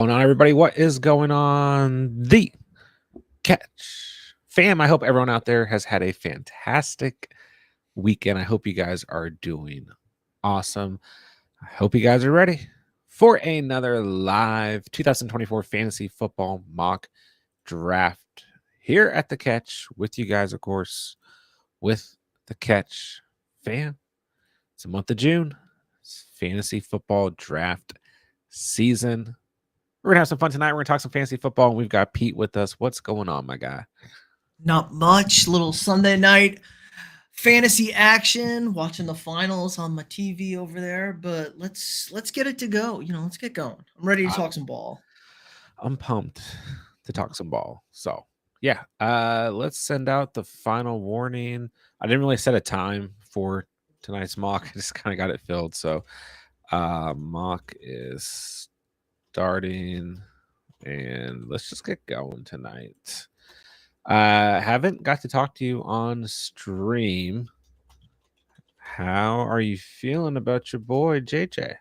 Going on, everybody? What is going on? The Catch fam. I hope everyone out there has had a fantastic weekend. I hope you guys are doing awesome. I hope you guys are ready for another live 2024 fantasy football mock draft here at the Catch with you guys, of course, with the Catch fam. It's the month of June. It's fantasy football draft season. We're gonna have some fun tonight. We're gonna talk some fantasy football, and we've got Pete with us. What's going on, my guy? Not much. Little Sunday night fantasy action. Watching the finals on my TV over there. But let's get it to go. Let's get going. I'm ready to I'm, talk some ball. I'm pumped to talk some ball. So yeah, let's send out the final warning. I didn't really set a time for tonight's mock. I just kind of got it filled. So mock is starting, and let's just get going tonight. Haven't got to talk to you on stream. How are you feeling about your boy JJ?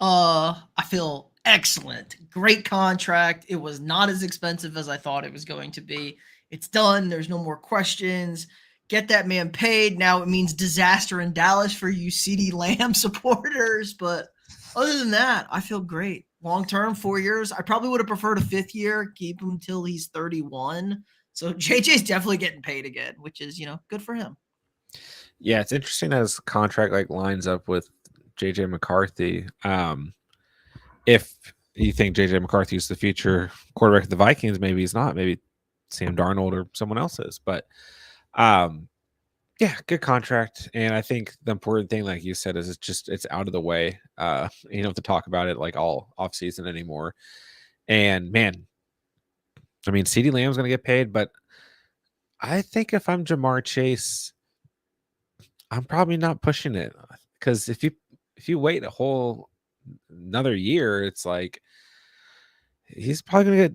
I feel excellent. Great contract. It was not as expensive as I thought it was going to be. It's done. There's no more questions. Get that man paid. Now it means disaster in Dallas for you CD Lamb supporters. But other than that, I feel great. Long term, 4 years. I probably would have preferred a fifth year, keep him till he's 31. So JJ's definitely getting paid again, which is, good for him. Yeah, it's interesting as contract lines up with JJ McCarthy. If you think JJ McCarthy is the future quarterback of the Vikings, maybe he's not. Maybe Sam Darnold or someone else is. But yeah, good contract. And I think the important thing, like you said, is it's out of the way. You don't have to talk about it like all off season anymore. And man, I mean, CeeDee Lamb's gonna get paid, but I think if I'm Jamar Chase, I'm probably not pushing it, because if you wait a whole another year, it's like he's probably gonna get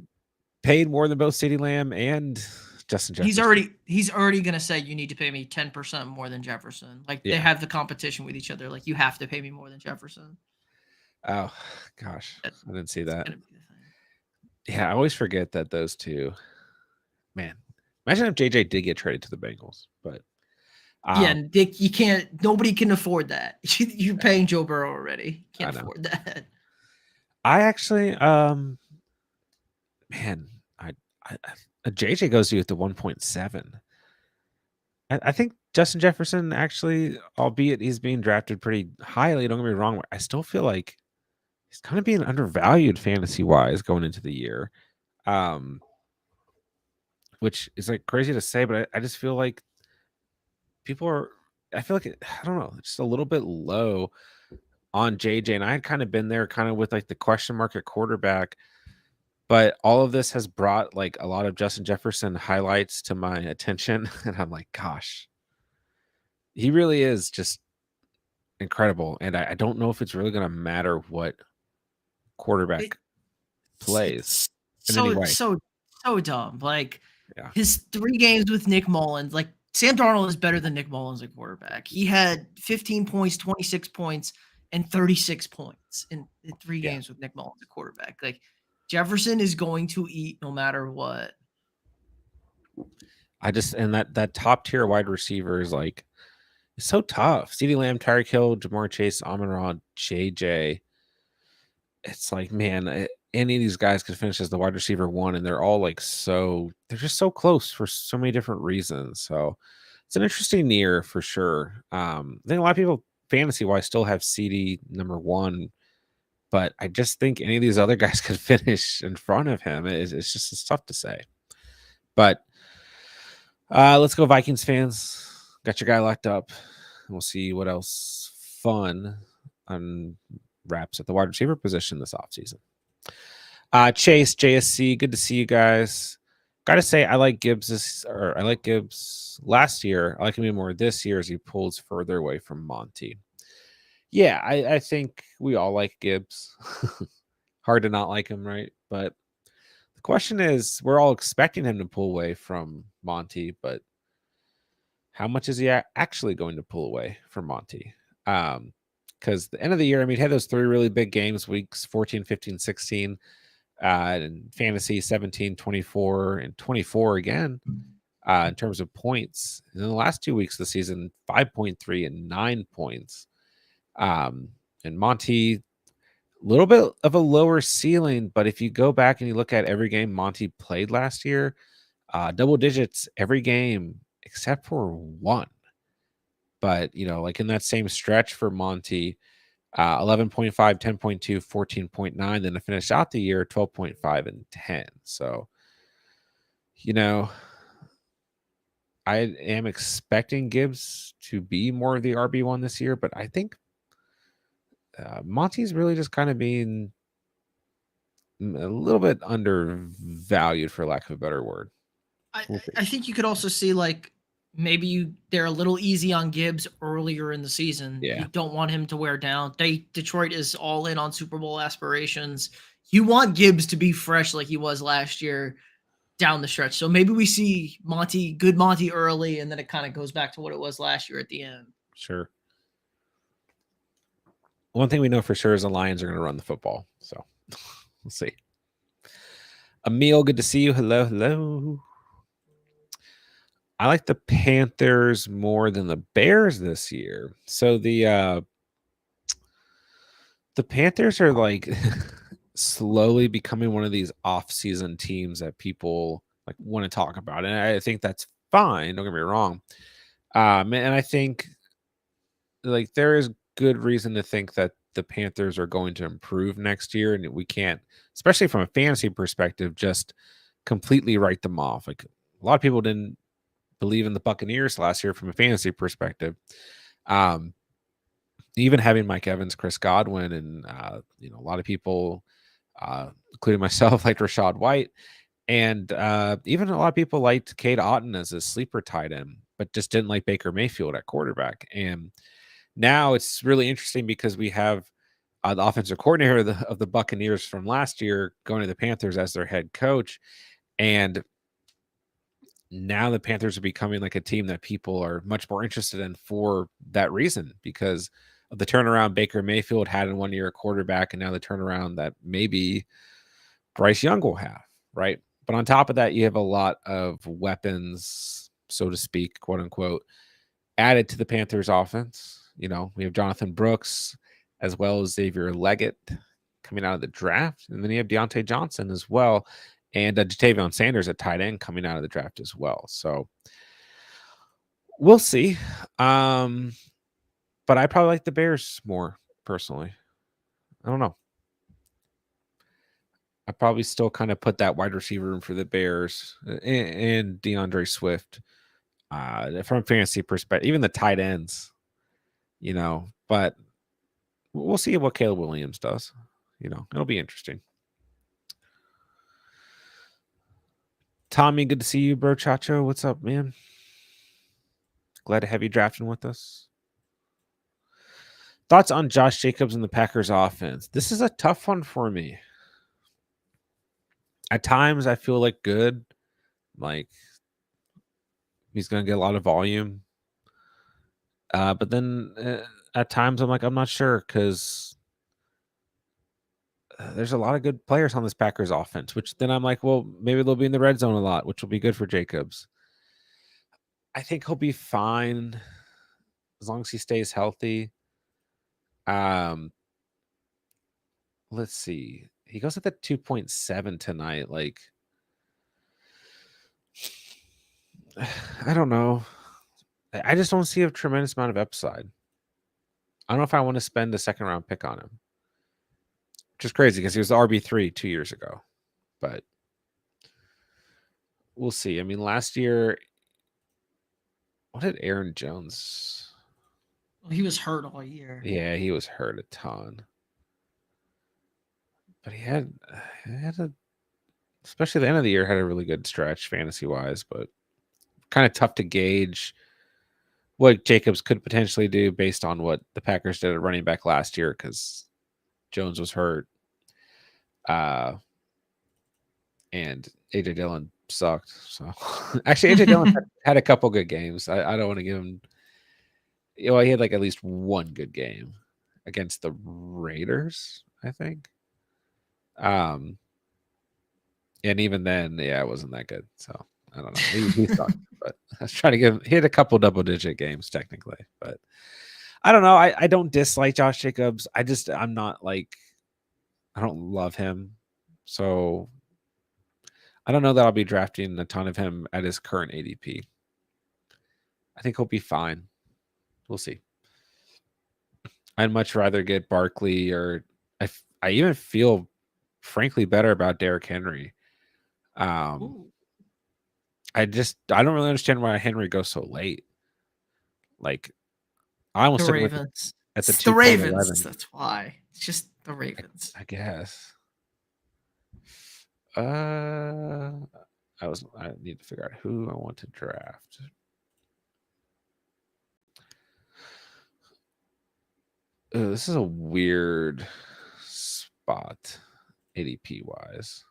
paid more than both CeeDee Lamb and Justin He's Jefferson. already he's already gonna say you need to pay me 10% more than Jefferson. Like they Yeah. have the competition with each other. Like you have to pay me more than Jefferson. Oh gosh, That, I didn't see that's that. gonna be the thing. Yeah, I always forget that those two. Man, imagine if JJ did get traded to the Bengals, but Yeah, um, and Dick, you can't. Nobody can afford that. You're paying Joe Burrow already. Can't I know. afford that. I actually, man, I JJ goes to you at the 1.7. I think Justin Jefferson actually, albeit he's being drafted pretty highly, don't get me wrong, I still feel like he's kind of being undervalued fantasy wise going into the year. Um, which is like crazy to say, but I just feel like people are, I feel like, I don't know, just a little bit low on JJ. And I had kind of been there kind of with like the question mark at quarterback, but all of this has brought like a lot of Justin Jefferson highlights to my attention. And I'm like, gosh, he really is just incredible. And I don't know if it's really going to matter what It, quarterback plays it's in any so way. so so dumb. Like Yeah. his 3 games with Nick Mullins. Like Sam Darnold is better than Nick Mullins at quarterback. He had 15 points, 26 points, and 36 points in three Yeah. games with Nick Mullins at quarterback. Like Jefferson is going to eat no matter what. I just, and that top tier wide receiver is like, it's so tough. CeeDee Lamb, Tyreek Hill, Jamar Chase, Amon Ra, JJ. It's like, man, any of these guys could finish as the wide receiver one, and they're all like they're just so close for so many different reasons. So it's an interesting year for sure. I think a lot of people fantasy wise still have CD number one, but I just think any of these other guys could finish in front of him. It's tough to say. But let's go Vikings fans. Got your guy locked up. We'll see what else fun unwraps at the wide receiver position this offseason. Chase, JSC, good to see you guys. Gotta say, I like Gibbs last year. I like him even more this year as he pulls further away from Monty. Yeah, I think we all like Gibbs. Hard to not like him, right? But the question is, we're all expecting him to pull away from Monty, but how much is he actually going to pull away from Monty? Because the end of the year, I mean, he had those 3 really big games, weeks 14, 15, 16. And fantasy 17, 24, and 24 again in terms of points. And in the last 2 weeks of the season, 5.3 and 9 points. Um, and Monty, a little bit of a lower ceiling, but if you go back and you look at every game Monty played last year, double digits every game except for one. But, like in that same stretch for Monty, 11.5, 10.2, 14.9. Then to finish out the year, 12.5 and 10. So, you know, I am expecting Gibbs to be more of the RB1 this year, but I think Monty's really just kind of being a little bit undervalued, for lack of a better word. I We'll see. I think you could also see like maybe they're a little easy on Gibbs earlier in the season. You Yeah, don't want him to wear down. Detroit is all in on Super Bowl aspirations. You want Gibbs to be fresh like he was last year down the stretch. So maybe we see good Monty early, and then it kind of goes back to what it was last year at the end. sure. One thing we know for sure is the Lions are going to run the football. So we'll see. Emil, good to see you. Hello, hello. I like the Panthers more than the Bears this year. So the Panthers are like slowly becoming one of these off-season teams that people like want to talk about, and I think that's fine. Don't get me wrong. And I think like there is good reason to think that the Panthers are going to improve next year, and we can't, especially from a fantasy perspective, just completely write them off. Like a lot of people didn't believe in the Buccaneers last year from a fantasy perspective. Um, Even having Mike Evans, Chris Godwin, and a lot of people, including myself, like Rashad White, and even a lot of people liked Cade Otton as a sleeper tight end, but just didn't like Baker Mayfield at quarterback. And now it's really interesting because we have the offensive coordinator of the Buccaneers from last year going to the Panthers as their head coach, and now the Panthers are becoming like a team that people are much more interested in for that reason, because of the turnaround Baker Mayfield had in 1 year at quarterback, and now the turnaround that maybe Bryce Young will have, right? But on top of that, you have a lot of weapons, so to speak, quote unquote, added to the Panthers offense. We have Jonathan Brooks as well as Xavier Leggett coming out of the draft. And then you have Deontay Johnson as well, and Jatavion Sanders at tight end coming out of the draft as well. So we'll see. But I probably like the Bears more personally. I don't know. I probably still kind of put that wide receiver room for the Bears and DeAndre Swift from a fantasy perspective, even the tight ends, but we'll see what Caleb Williams does. It'll be interesting. Tommy, good to see you, bro. Chacho, what's up, man? Glad to have you drafting with us. Thoughts on Josh Jacobs and the Packers offense? This is a tough one for me. At times, I feel like good. Like he's going to get a lot of volume. But then at times, I'm like, I'm not sure because there's a lot of good players on this Packers offense, which then I'm like, well, maybe they'll be in the red zone a lot, which will be good for Jacobs. I think he'll be fine as long as he stays healthy. Let's see. He goes at the 2.7 tonight. Like, I don't know. I just don't see a tremendous amount of upside. I don't know if I want to spend a second round pick on him, which is crazy because he was the RB3 2 years ago. But we'll see. I mean, last year, what did Aaron Jones? Well, he was hurt all year. Yeah, he was hurt a ton. But he had especially the end of the year, had a really good stretch fantasy wise, but kind of tough to gauge what Jacobs could potentially do based on what the Packers did at running back last year because Jones was hurt. And AJ Dillon sucked. So actually, AJ Dillon had a couple good games. I don't want to give him. He had like at least one good game against the Raiders, I think. And even then, yeah, it wasn't that good. So I don't know. He sucked, but I was trying to give he had a couple double digit games technically, but I don't know. I don't dislike Josh Jacobs. I'm not like I don't love him. So I don't know that I'll be drafting a ton of him at his current ADP. I think he'll be fine. We'll see. I'd much rather get Barkley or I even feel frankly better about Derrick Henry. Um, Ooh, I don't really understand why Henry goes so late. Like I almost the took him Ravens. at the It's the 2.11. Ravens. That's why. It's just the Ravens. I guess. Uh, I need to figure out who I want to draft. This is a weird spot, ADP wise.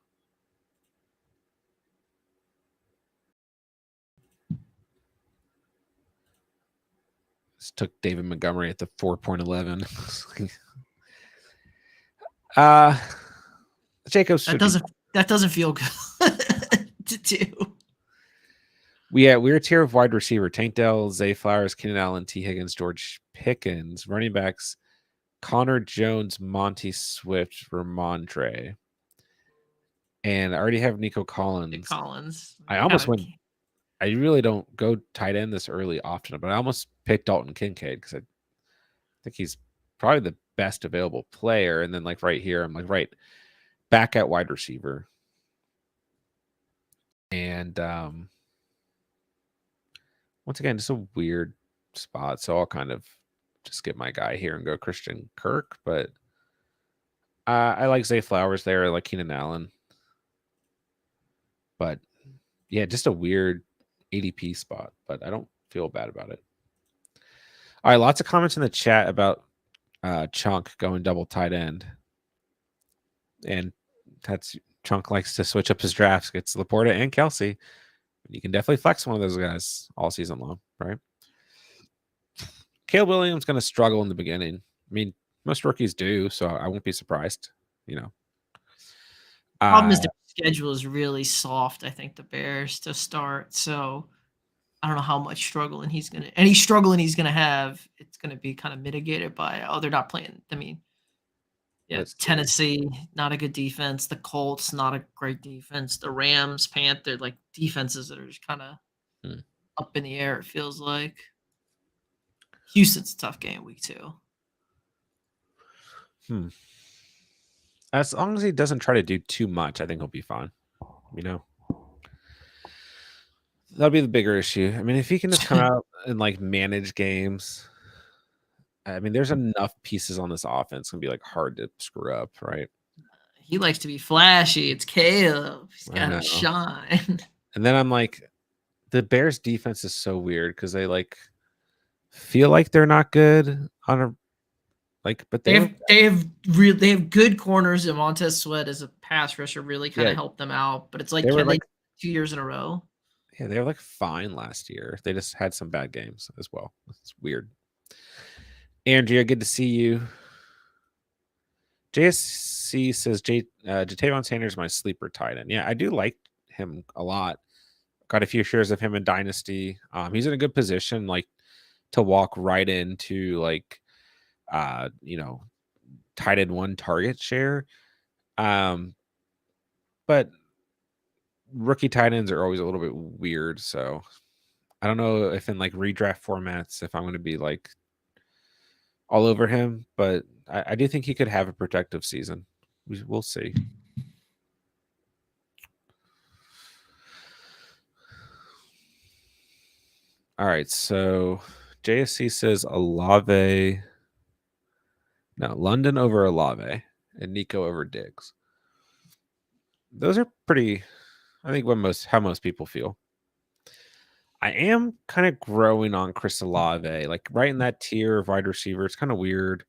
This took David Montgomery at the 4.11. Jacobs That should be. doesn't feel good to do. We're a tier of wide receiver: Tank Dell, Zay Flowers, Keenan Allen, T. Higgins, George Pickens. Running backs: Connor Jones, Monty Swift, Ramondre. And I already have Nico Nick Collins. Collins. I You almost gotta went. I really don't go tight end this early often, but I almost picked Dalton Kincaid because I think he's probably the best available player. And then like right here, I'm like right back at wide receiver. And once again, just a weird spot. So I'll kind of just get my guy here and go Christian Kirk. But I like Zay Flowers there. I like Keenan Allen. But yeah, just a weird ADP spot. But I don't feel bad about it. All right, lots of comments in the chat about Chunk going double tight end. And that's Chunk likes to switch up his drafts, gets Laporta and Kelsey. You can definitely flex one of those guys all season long, right? Caleb Williams going to struggle in the beginning. I mean, most rookies do, so I won't be surprised. You know, Problem is uh, their schedule is really soft. I think the Bears to start. So I don't know how much struggling he's gonna any struggling he's gonna have. It's gonna be kind of mitigated by they're not playing. I mean, yeah, let's see. Tennessee not a good defense. The Colts not a great defense. The Rams, Panther like defenses that are just kind of Hmm. up in the air. It feels like Houston's a tough game week 2. Hmm. As long as he doesn't try to do too much, I think he'll be fine. You know, that'll be the bigger issue. I mean, if he can just come out and like manage games, I mean, there's enough pieces on this offense it's gonna be like hard to screw up, right? He likes to be flashy. It's Caleb. He's I got to know. shine. And then I'm like, the Bears defense is so weird because they like feel like they're not good on a like, but They they were have they have they have good corners, and Montez Sweat as a pass rusher really kind yeah of helped them out. But it's like, they were can they like 2 years in a row? yeah they were like fine last year. They just had some bad games as well. It's weird. Andrea, good to see you. JSC says Jatavon Sanders is my sleeper tight end. Yeah, I do like him a lot. Got a few shares of him in Dynasty. He's in a good position, like to walk right into like you know, tight end one target share. Um, but rookie tight ends are always a little bit weird. So I don't know if in like redraft formats, if I'm going to be like all over him, but I do think he could have a protective season. We'll see. All right. So JSC says Olave. No, London over Olave and Nico over Diggs. Those are pretty, I think, how most people feel. I am kind of growing on Chris Olave, like right in that tier of wide receiver. It's kind of weird.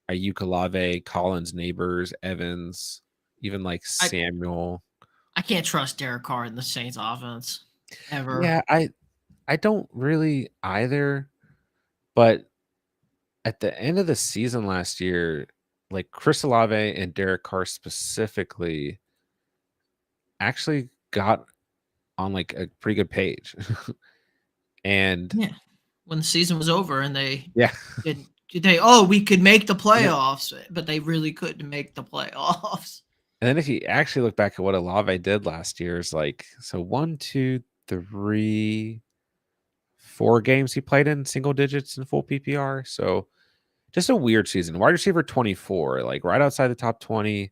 Ayuk Olave, Collins, Neighbors, Evans, even like I Samuel. I can't trust Derek Carr in the Saints offense ever. Yeah, I don't really either. But at the end of the season last year, like Chris Olave and Derek Carr specifically, actually got on like a pretty good page. And Yeah. When the season was over and yeah, did they we could make the and then, playoffs, but they really couldn't make the playoffs. and then if you actually look back at what Olave did last year, is like, so 1, 2, 3, 4 games he played in single digits in full PPR. So just a weird season. Wide receiver 24, like right outside the top 20.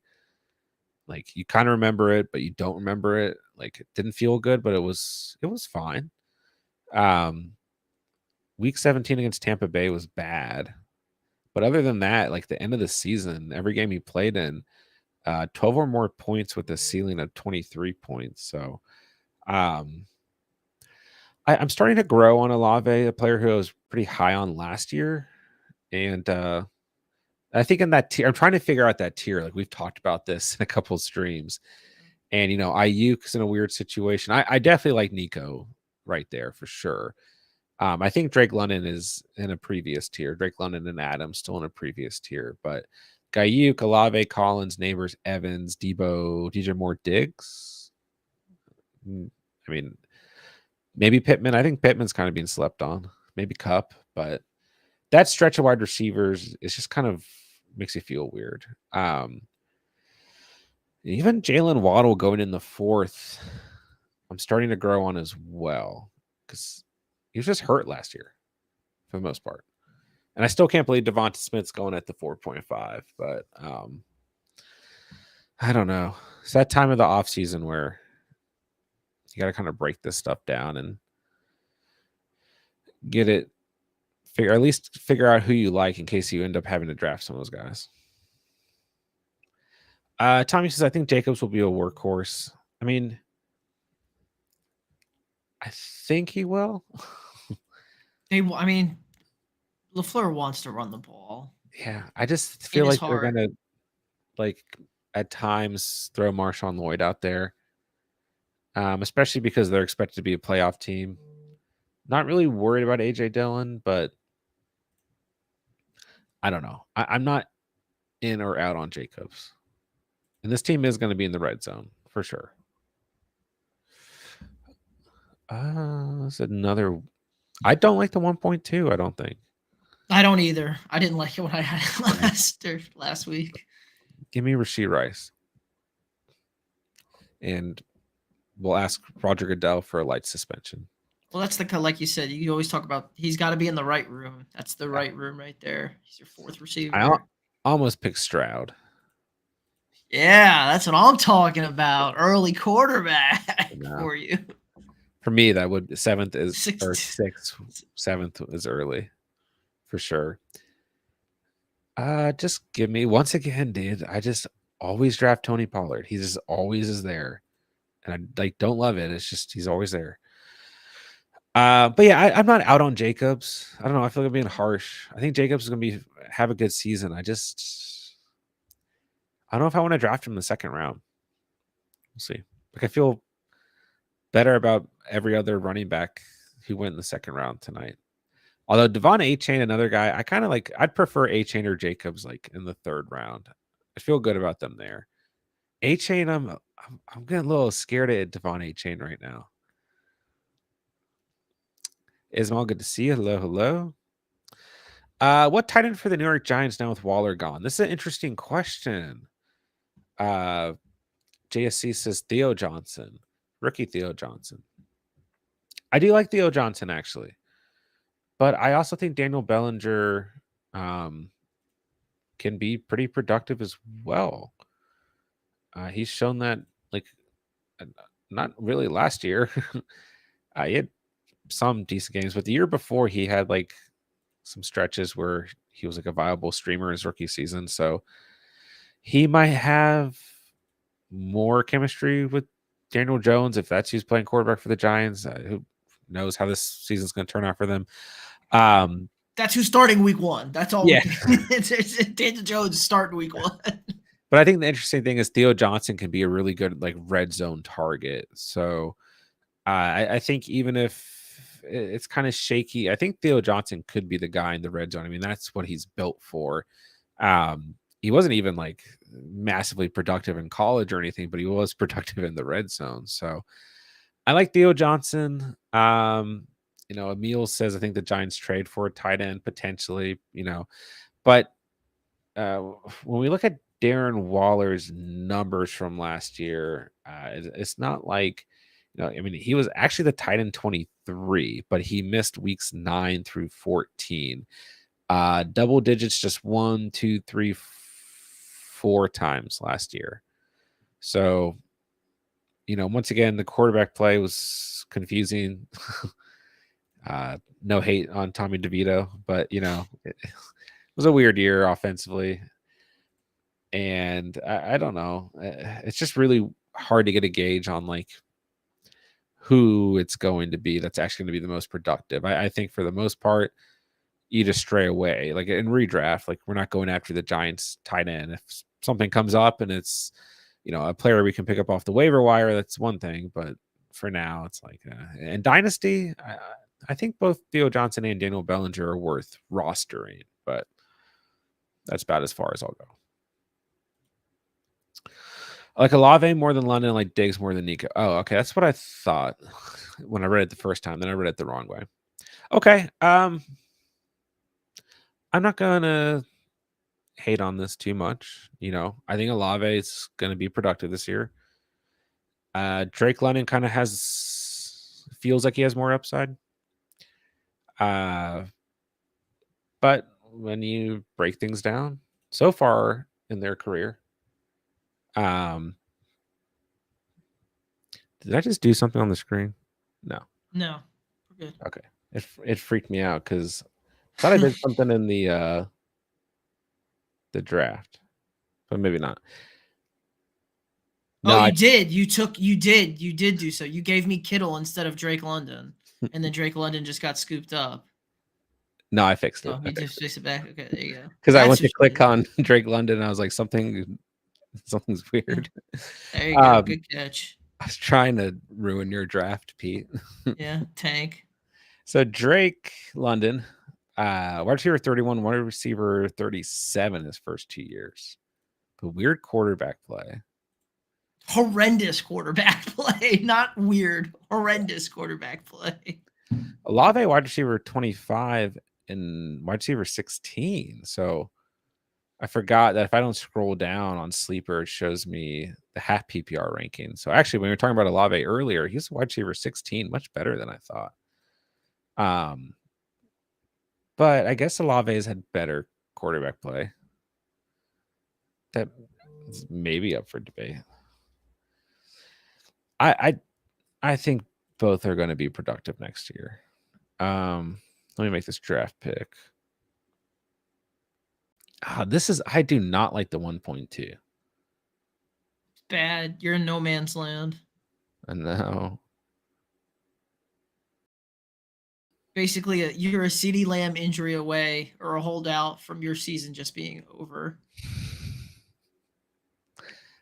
Like you kind of remember it, but you don't remember it. Like it didn't feel good, but it was fine. Um, week 17 against Tampa Bay was bad. But other than that, like the end of the season, every game he played in, 12 or more points with a ceiling of 23 points. So um, I'm starting to grow on Olave, a player who I was pretty high on last year. And I think in that tier, I'm trying to figure out that tier. Like we've talked about this in a couple of streams. And, Ayuk's in a weird situation. I definitely like Nico right there for sure. I think Drake London is in a previous tier. Drake London and Adams still in a previous tier. But Ayuk, Olave, Collins, Neighbors, Evans, Debo, DJ Moore, Diggs. I mean, maybe Pittman. I think Pittman's kind of being slept on. Maybe Cup. But that stretch of wide receivers is just kind of makes you feel weird. Even Jalen Waddle going in the fourth, I'm starting to grow on as well because he was just hurt last year for the most part. And I still can't believe Devonta Smith's going at the 4.5, but I don't know. It's that time of the offseason where you got to kind of break this stuff down and get it, at least figure out who you like in case you end up having to draft some of those guys. Tommy says, I think Jacobs will be a workhorse. I mean, I think he will. I mean, LaFleur wants to run the ball. Yeah, I just In feel his like they're heart. gonna like at times throw Marshawn Lloyd out there, especially because they're expected to be a playoff team. Not really worried about AJ Dillon, but I don't know. I'm not in or out on Jacobs, and this team is going to be in the red zone for sure. It's another. I don't like the 1.2. I don't think. I don't either. I didn't like it when I had it last week. Give me Rashee Rice, and we'll ask Roger Goodell for a light suspension. Well, that's like you said. You always talk about he's got to be in the right room. That's the Yeah. right room right there. He's your fourth I receiver. almost picked Stroud. Yeah, that's what I'm talking about. Early quarterback for you. For me, that would seventh is or Six. sixth, seventh is early for sure. Just give me once again, dude. I just always draft Tony Pollard. He just always is there, and I like don't love it. It's just he's always there. But yeah, I'm not out on Jacobs. I don't know. I feel like I'm being harsh. I think Jacobs is gonna have a good season. I don't know if I want to draft him in the second round. We'll see. Like I feel better about every other running back who went in the second round tonight. Although Devon A-Chain, another guy, I kind of like. I'd prefer A-Chain or Jacobs like in the third round. I feel good about them there. A-Chain, I'm getting a little scared at Devon A-Chain right now. Ismail, good to see you. Hello, hello. What tight end for the New York Giants now with Waller gone? This is an interesting question. JSC says Theo Johnson, rookie Theo Johnson. I do like Theo Johnson actually, but I also think Daniel Bellinger can be pretty productive as well. He's shown that, like, uh, not really last year. He had some decent games, but the year before he had like some stretches where he was like a viable streamer his rookie season. So he might have more chemistry with Daniel Jones if that's who's playing quarterback for the Giants. Who knows how this season's going to turn out for them? That's who's starting week one. That's all Yeah. we can. It's Daniel Jones starting week one. But I think the interesting thing is Theo Johnson can be a really good like red zone target. So I think even if it's kind of shaky, I think Theo Johnson could be the guy in the red zone. I mean, that's what he's built for. He wasn't even like massively productive in college or anything, but he was productive in the red zone. So I like Theo Johnson. Emil says I think the Giants trade for a tight end potentially, but uh, when we look at Darren Waller's numbers from last year, it's not like, I mean, he was actually the tight end 23, but he missed weeks 9 through 14. Double digits just 1, 2, 3, 4 times last year. So, once again, the quarterback play was confusing. No hate on Tommy DeVito, but it was a weird year offensively. And I don't know. It's just really hard to get a gauge on like who it's going to be that's actually going to be the most productive. I think for the most part, you just stray away. Like in redraft, like we're not going after the Giants tight end. If something comes up and it's a player we can pick up off the waiver wire, that's one thing. But for now, it's like in Dynasty, I think both Theo Johnson and Daniel Bellinger are worth rostering, but that's about as far as I'll go. I like Olave more than London, like Diggs more than Nico. Oh, okay. That's what I thought when I read it the first time. Then I read it the wrong way. Okay. I'm not gonna hate on this too much. I think Olave is gonna be productive this year. Drake London kind of feels like he has more upside. But when you break things down so far in their career, did I just do something on the screen? No. No. We're good. Okay. It freaked me out because I thought I did something in the draft, but maybe not. No, you did. You did do so. You gave me Kittle instead of Drake London, and then Drake London just got scooped up. No, I fixed it. So you just fix it back. Okay, there you go. Because I went to click on Drake London, and I was like, something's weird. There you go. Good catch. I was trying to ruin your draft, Pete. Yeah, tank. So Drake London, wide receiver 31, wide receiver 37 his first 2 years. But weird quarterback play. Horrendous quarterback play. Not weird. Horrendous quarterback play. Olave, wide receiver 25 and wide receiver 16. So I forgot that if I don't scroll down on Sleeper, it shows me the half PPR ranking. So actually, when we were talking about Olave earlier, he's wide receiver 16, much better than I thought. But I guess Olave's had better quarterback play. That is maybe up for debate. I think both are going to be productive next year. Let me make this draft pick. I do not like the 1.2. Bad. You're in no man's land. I know. Basically, you're a CeeDee Lamb injury away or a holdout from your season just being over.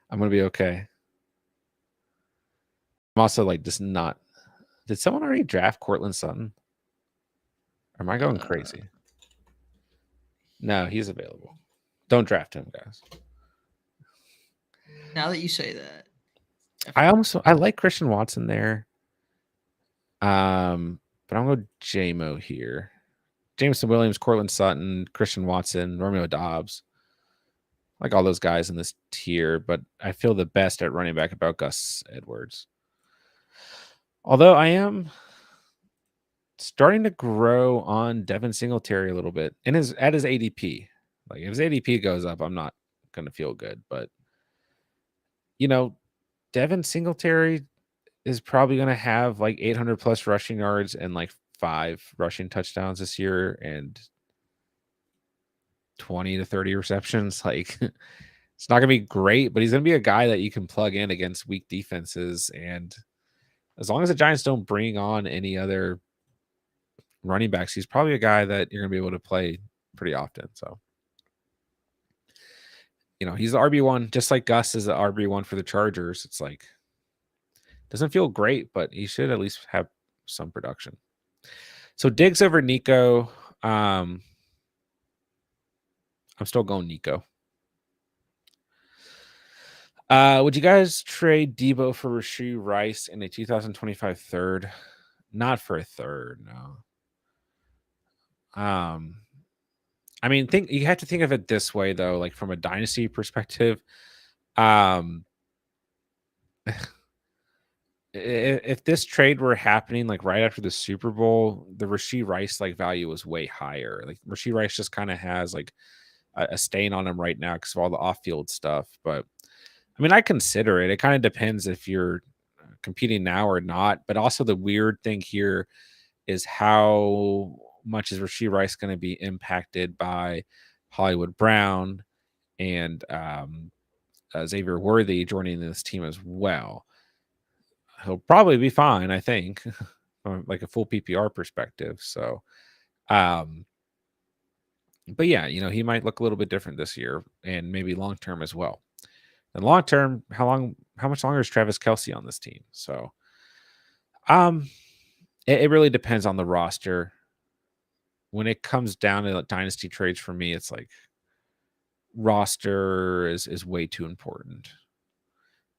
I'm going to be okay. I'm also like just not. Did someone already draft Cortland Sutton? Or am I going crazy? No, he's available. Don't draft him, guys. Now that you say that. I like Christian Watson there. But I'm going to go JMO here. Jameson Williams, Cortland Sutton, Christian Watson, Romeo Dobbs. I like all those guys in this tier, but I feel the best at running back about Gus Edwards. Although I am starting to grow on Devin Singletary a little bit and at his ADP. Like if his ADP goes up, I'm not going to feel good. But, Devin Singletary is probably going to have like 800 plus rushing yards and like 5 rushing touchdowns this year and 20 to 30 receptions. Like it's not going to be great, but he's going to be a guy that you can plug in against weak defenses. And as long as the Giants don't bring on any other running backs, he's probably a guy that you're going to be able to play pretty often. So, he's the RB1, just like Gus is the RB1 for the Chargers. It's like, doesn't feel great, but he should at least have some production. So Diggs over Nico. I'm still going Nico. Would you guys trade Debo for Rashee Rice in a 2025 third? Not for a third, no. I mean, think you have to think of it this way though, like from a dynasty perspective. Um, if this trade were happening like right after the Super Bowl, the Rashee Rice like value was way higher. Like Rashee Rice just kind of has like a stain on him right now because of all the off-field stuff. But I mean, I consider it. It kind of depends if you're competing now or not. But also the weird thing here is how much is Rashee Rice going to be impacted by Hollywood Brown and Xavier Worthy joining this team as well. He'll probably be fine, I think, from like a full PPR perspective. So, um, but yeah, he might look a little bit different this year and maybe long term as well. And long term, how much longer is Travis Kelsey on this team? So, um, it really depends on the roster. When it comes down to dynasty trades for me, it's like roster is way too important.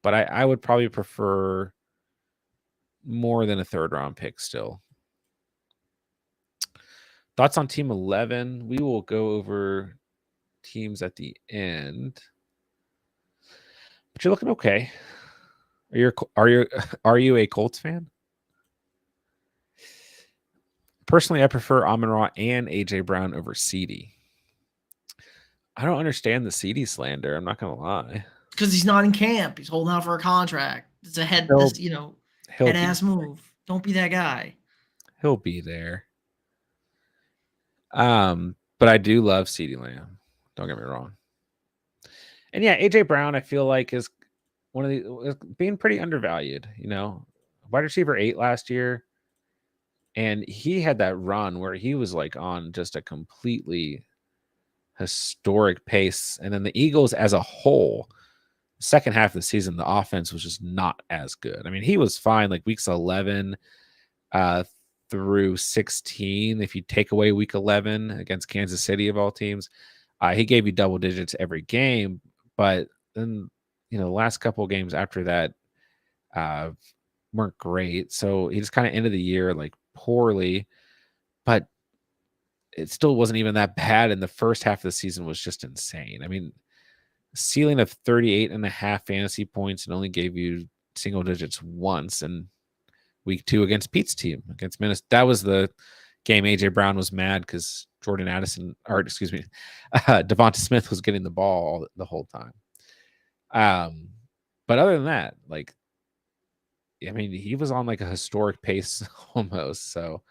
But I would probably prefer more than a third round pick still. Thoughts on team 11? We will go over teams at the end. But you're looking okay. Are you a Colts fan? Personally, I prefer Amon-Ra and AJ Brown over CD. I don't understand the CD slander. I'm not gonna lie. Because he's not in camp. He's holding out for a contract. It's a He'll head be ass move. Don't be that guy. he'll be there. But I do love CD Lamb. Don't get me wrong. And yeah, AJ Brown, I feel like is one of the being pretty undervalued. Wide receiver 8 last year, and he had that run where he was like on just a completely historic pace. And then the Eagles as a whole, second half of the season, the offense was just not as good. I mean, he was fine like weeks 11 through 16. If you take away week 11 against Kansas City of all teams, he gave you double digits every game. But then, the last couple of games after that weren't great. So he just kind of ended the year like poorly, but it still wasn't even that bad. And the first half of the season was just insane. I mean, ceiling of 38.5 fantasy points and only gave you single digits once in week 2 against Pete's team against Minnesota. That was the game AJ Brown was mad because Jordan Addison, or excuse me, Devonta Smith was getting the ball the whole time. But other than that, like, I mean, he was on like a historic pace almost. So,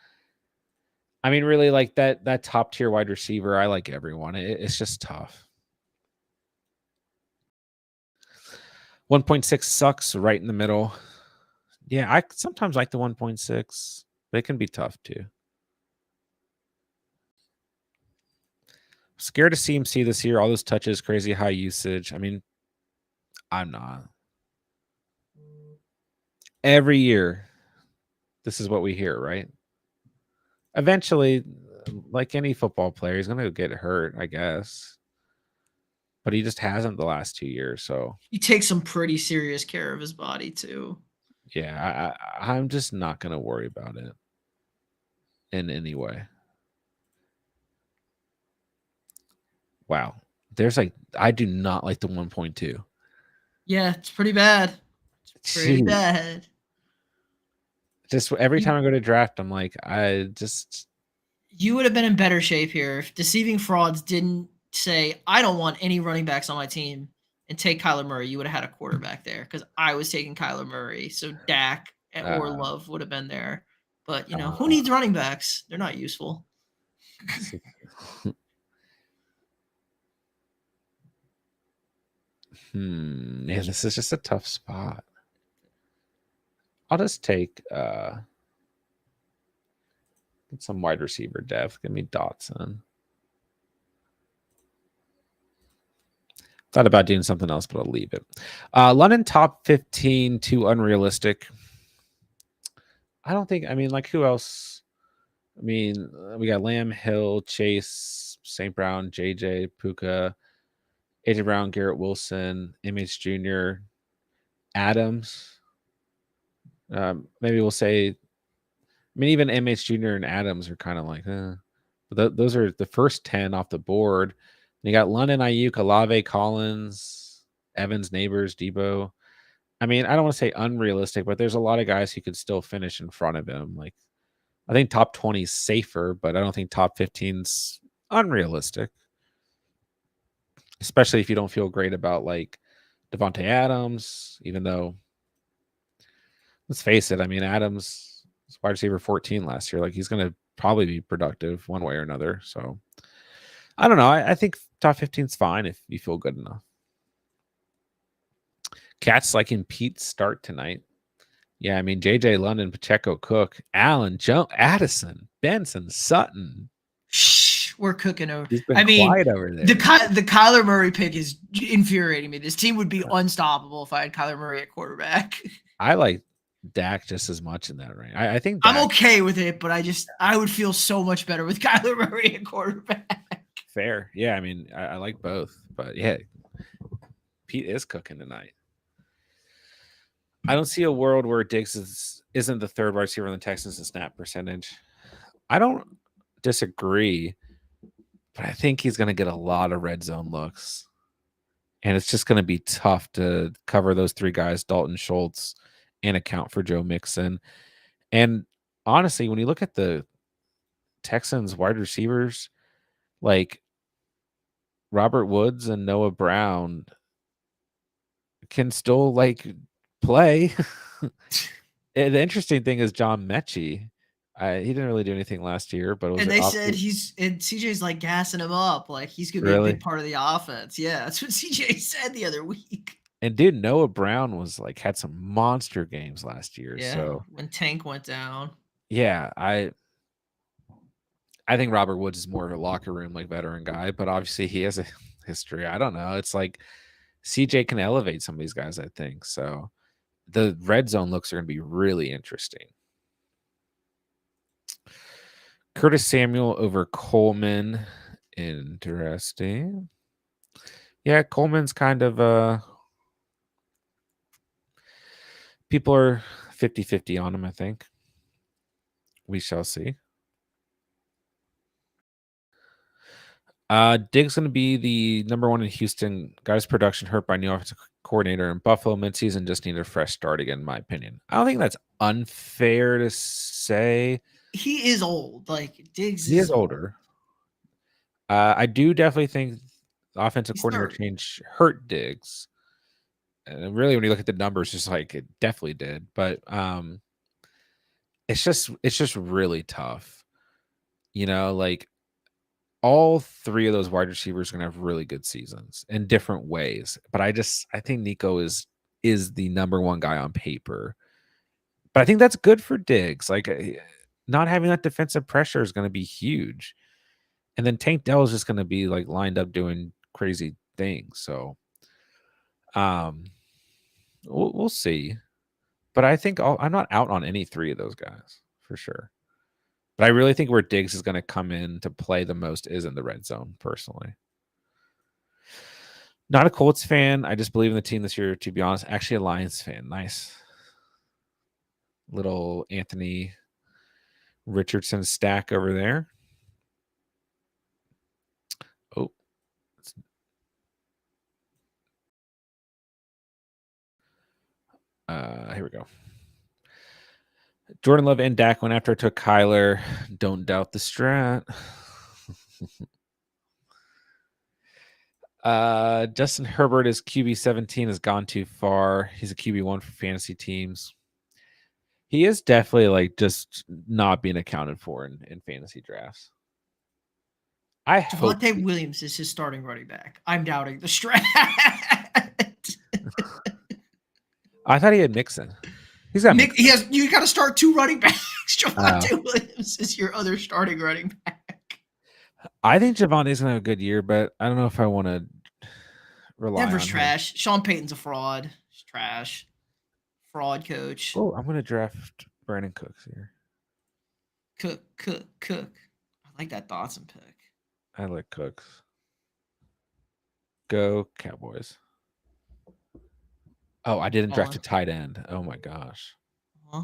I mean, really, like that top tier wide receiver, I like everyone. It's just tough. 1.6 sucks right in the middle. Yeah, I sometimes like the 1.6, but it can be tough too. Scared to see him see this year. All those touches, crazy high usage. I mean, I'm not. Every year, this is what we hear, right? Eventually, like any football player, he's going to get hurt, I guess. But he just hasn't the last 2 years. So He takes some pretty serious care of his body too. yeah, I'm just not going to worry about it in any way. Wow. I do not like the 1.2. Yeah, it's pretty bad. It's pretty Jeez. bad. Just every time I go to draft, I'm like, You would have been in better shape here if Deceiving Frauds didn't say, I don't want any running backs on my team and take Kyler Murray. You would have had a quarterback there because I was taking Kyler Murray. So Dak or Love would have been there. But, who needs running backs? They're not useful. Yeah, this is just a tough spot. I'll just take some wide receiver depth. Give me Dotson. Thought about doing something else, but I'll leave it. London top 15 too unrealistic. I don't think. I mean, like who else? I mean, we got Lamb, Hill, Chase, St. Brown, JJ, Puka, AJ Brown, Garrett Wilson, MH Jr., Adams. Maybe we'll say, I mean, even MH Jr. and Adams are kind of like, but those are the first 10 off the board. You got London, Ayuk, Olave, Collins, Evans, Neighbors, Debo. I mean, I don't want to say unrealistic, but there's a lot of guys who could still finish in front of him. Like, I think top 20 is safer, but I don't think top 15's unrealistic, especially if you don't feel great about like Devontae Adams, even though, let's face it, I mean, Adams was wide receiver 14 last year. Like, he's going to probably be productive one way or another. So, I don't know. I think top 15 is fine if you feel good enough. Cats liking Pete's start tonight. Yeah, I mean, JJ London, Pacheco, Cook, Allen, Addison, Benson, Sutton. Shh, we're cooking over. He's been I mean, quiet over there. the Kyler Murray pick is infuriating me. This team would be unstoppable if I had Kyler Murray at quarterback. I like Dak just as much in that range. I think Dak, I'm okay with it, but I would feel so much better with Kyler Murray at quarterback. fair. Yeah, I mean, I like both, but yeah, Pete is cooking tonight. I don't see a world where Diggs isn't the third wide receiver on the Texans in snap percentage. I don't disagree, but I think he's going to get a lot of red zone looks. And it's just going to be tough to cover those three guys, Dalton Schultz, and account for Joe Mixon. And honestly, when you look at the Texans wide receivers, like Robert Woods and Noah Brown can still like play. The interesting thing is John Mechie. He didn't really do anything last year, but it was And they said obviously, and CJ's like gassing him up, like he's gonna be a really. big part of the offense. Yeah, that's what CJ said the other week. And dude, Noah Brown was like had some monster games last year. Yeah, So when Tank went down. yeah, I think Robert Woods is more of a locker room like veteran guy, but obviously he has a history. I don't know. It's like CJ can elevate some of these guys, I think. So the red zone looks are going to be really interesting. Curtis Samuel over Coleman. Interesting. Yeah, Coleman's kind of people are 50-50 on him, I think. We shall see. Diggs going to be the number one in Houston. Got his production hurt by new offensive coordinator in Buffalo midseason. Just needed a fresh start again, in my opinion. I don't think that's unfair to say. He is old. Like Diggs He is is older. I do definitely think the offensive he's coordinator 30. change hurt Diggs. And really, when you look at the numbers, just like it definitely did. But it's just really tough. Like all three of those wide receivers are gonna have really good seasons in different ways. But I think Nico is the number one guy on paper. But I think that's good for Diggs. Like not having that defensive pressure is gonna be huge. And then Tank Dell is just gonna be like lined up doing crazy things. So we'll see. But I think I'm not out on any three of those guys for sure. But I really think where Diggs is going to come in to play the most is in the red zone, personally. Not a Colts fan. I just believe in the team this year, to be honest. Actually, a Lions fan. Nice. Little Anthony Richardson stack over there. Oh. Here we go. Jordan Love and Dak went after I took Kyler. Don't doubt the strat. Justin Herbert is QB 17 has gone too far. He's a QB 1 for fantasy teams. He is definitely like just not being accounted for in fantasy drafts. I hope Javonte Williams is his starting running back. I'm doubting the strat. I thought he had Mixon. He's got Mixon. He has. You got to start two running backs. Javonte Williams is your other starting running back. I think Javonte's gonna have a good year, but I don't know if I want to rely Denver's on trash. Sean Payton's a fraud. He's trash. Fraud coach. Oh, I'm gonna draft Brandon Cooks here. Cook. I like that Dotson pick. I like Cooks. Go Cowboys. Oh, I didn't draft Colin. a tight end. Oh my gosh. Huh?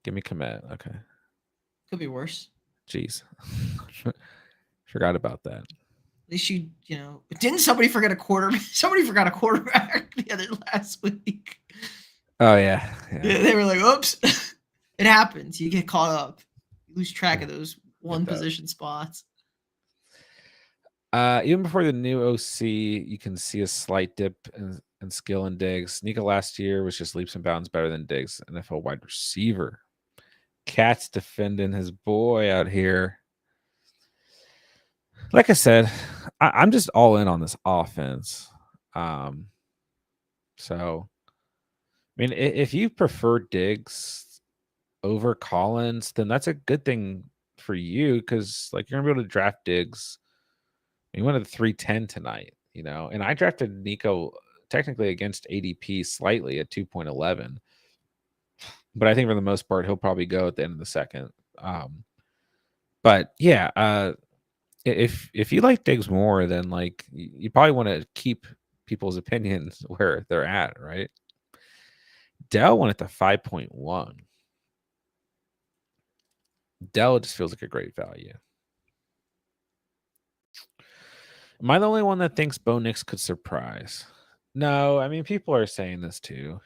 Give me Komet. Okay. Could be worse. Jeez. Forgot about that. At least didn't somebody forget a quarter? Somebody forgot a quarterback the other last week. Oh yeah. Yeah. Yeah, they were like, "Oops." It happens. You get caught up. You lose track Yeah. of those Get one that. position spots. Even before the new OC, you can see a slight dip in skill in Diggs. Nika last year was just leaps and bounds better than Diggs, NFL wide receiver. Cat's defending his boy out here. Like I said, I'm just all in on this offense. So, I mean, if you prefer Diggs over Collins, then that's a good thing for you because, like, you're gonna be able to draft Diggs. He went at 310 tonight, and I drafted Nico technically against ADP slightly at 2.11, but I think for the most part he'll probably go at the end of the second. But yeah, if you like Diggs more, then like you probably want to keep people's opinions where they're at, right? Dell went at the 5.1. Dell just feels like a great value. Am I the only one that thinks Bo Nix could surprise? No, I mean people are saying this too,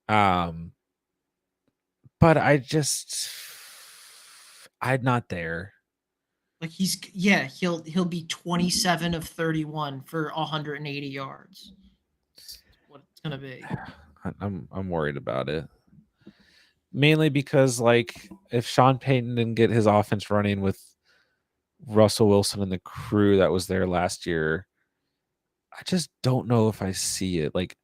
Um, but I'm not there. Like he'll be 27 of 31 for 180 yards. That's what it's gonna be. I'm worried about it. Mainly because like if Sean Payton didn't get his offense running with Russell Wilson and the crew that was there last year, I just don't know if I see it. Like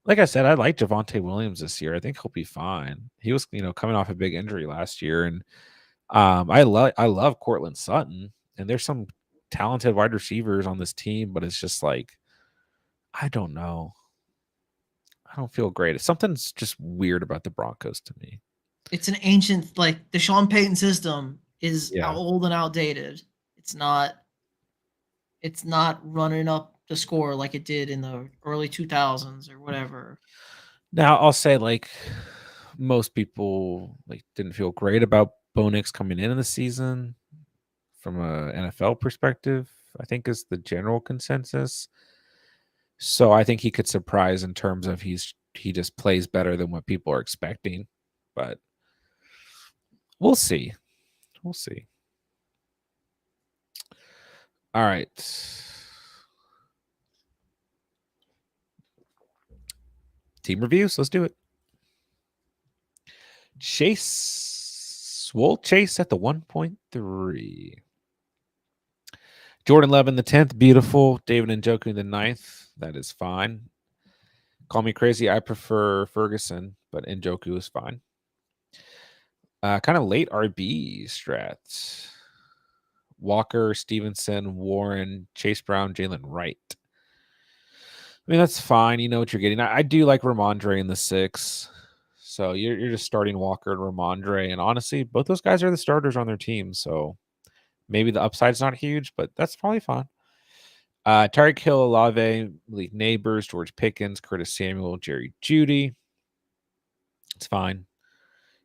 I said, I like Javonte Williams this year. I think he'll be fine. He was, coming off a big injury last year, and I love Cortland Sutton, and there's some talented wide receivers on this team, but it's just like I don't know. I don't feel great. Something's just weird about the Broncos to me. It's an ancient, like the Sean Payton system is Yeah. old and outdated. It's not running up the score like it did in the early 2000s or whatever. Now I'll say like most people like didn't feel great about Bo Nix coming in the season from a NFL perspective. I think is the general consensus. So I think he could surprise in terms of he just plays better than what people are expecting. But we'll see. We'll see. All right. Team reviews. Let's do it. Swole Chase at the 1.3. Jordan Levin the 10th, beautiful. David Njoku the 9th. That is fine. Call me crazy. I prefer Ferguson, but Njoku is fine. Kind of late RB strats. Walker, Stevenson, Warren, Chase Brown, Jalen Wright. I mean, that's fine. You know what you're getting. I do like Ramondre in the 6. So you're just starting Walker and Ramondre. And honestly, both those guys are the starters on their team. So maybe the upside's not huge, but that's probably fine. Tyreek Hill, Olave, Malik Neighbors, George Pickens, Curtis Samuel, Jerry Jeudy. It's fine.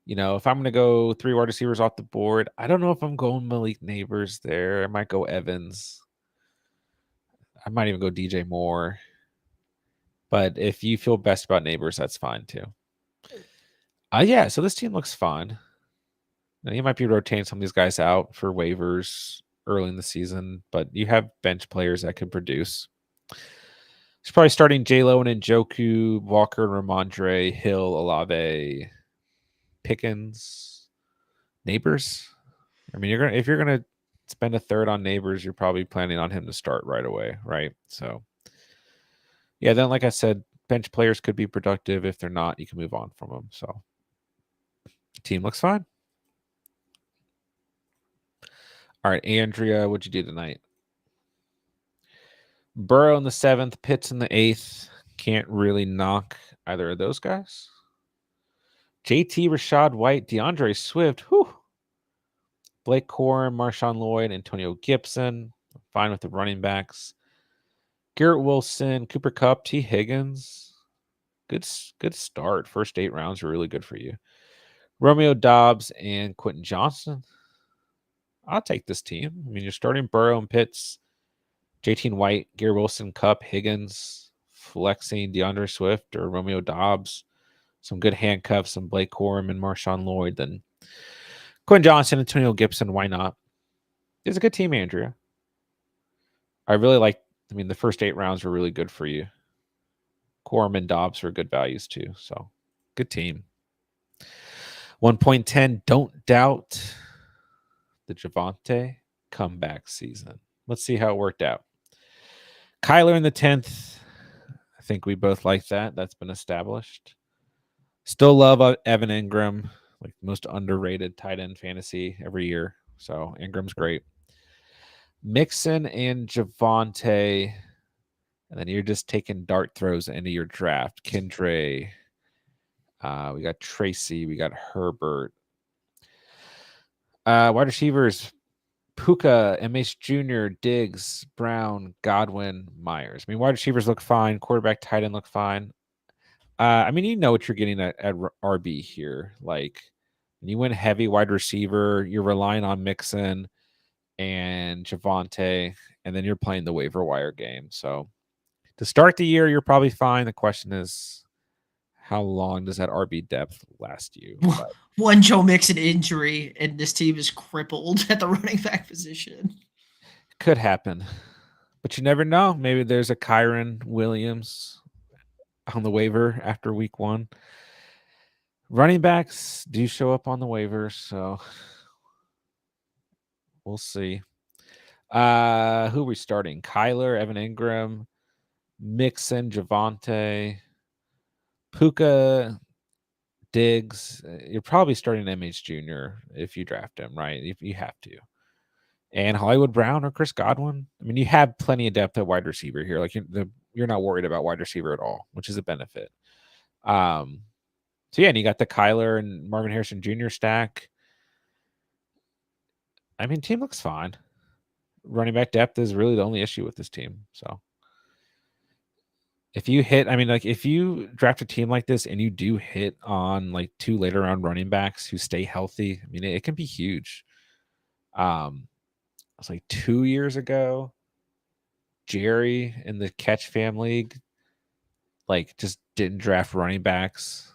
If I'm going to go 3 wide receivers off the board, I don't know if I'm going Malik Neighbors there. I might go Evans. I might even go DJ Moore. But if you feel best about Neighbors, that's fine too. Yeah, so this team looks fun. Now, you might be rotating some of these guys out for waivers early in the season, but you have bench players that can produce. He's probably starting J-Lo and Njoku, Walker and Ramondre, Hill, Olave, Pickens, Neighbors. I mean, if you're gonna spend a third on Neighbors, you're probably planning on him to start right away, right? So, yeah. Then, like I said, bench players could be productive. If they're not, you can move on from them. So, team looks fine. All right, Andrea, what'd you do tonight? Burrow in the 7th, Pitts in the 8th. Can't really knock either of those guys. JT, Rashad White, DeAndre Swift. Whew. Blake Corum, Marshawn Lloyd, Antonio Gibson. Fine with the running backs. Garrett Wilson, Cooper Kupp, T. Higgins. Good start. First 8 rounds are really good for you. Romeo Dobbs and Quentin Johnson. I'll take this team. I mean, you're starting Burrow and Pitts, JT White, Garrett Wilson, Kupp, Higgins, flexing DeAndre Swift or Romeo Dobbs. Some good handcuffs, some Blake Corum and Marshawn Lloyd. Then Quentin Johnson, Antonio Gibson. Why not? It's a good team, Andrea. I really like. I mean, the first 8 rounds were really good for you. Corum and Dobbs were good values too. So, good team. 1.10. Don't doubt the Javonte comeback season. Let's see how it worked out. Kyler in the 10th. I think we both like that. That's been established. Still love Evan Ingram, like most underrated tight end fantasy every year. So Ingram's great. Mixon and Javonte, and then you're just taking dart throws into your draft. Kendre, we got Tracy, we got Herbert. Wide receivers, Puka, MH Jr., Diggs, Brown, Godwin, Myers. I mean, wide receivers look fine. Quarterback, tight end look fine. I mean, you know what you're getting at RB here. Like, when you went heavy wide receiver, you're relying on Mixon and Javonte, and then you're playing the waiver wire game. So to start the year, you're probably fine. The question is, how long does that RB depth last you? But One Joe Mixon injury, and this team is crippled at the running back position. could happen. But you never know. Maybe there's a Kyron Williams on the waiver after week 1. Running backs do show up on the waivers, so we'll see. Who are we starting? Kyler, Evan Ingram, Mixon, Javonte, Puka, Diggs. You're probably starting MH Jr. if you draft him, right? If you have to. And Hollywood Brown or Chris Godwin. I mean, you have plenty of depth at wide receiver here. Like you're not worried about wide receiver at all, which is a benefit. So yeah, and you got the Kyler and Marvin Harrison Jr. stack. I mean, team looks fine. Running back depth is really the only issue with this team. So if you hit, I mean, like if you draft a team like this and you do hit on like 2 later round running backs who stay healthy, I mean, it can be huge. It's like 2 years ago, Jerry in the Catch Fam League, like just didn't draft running backs,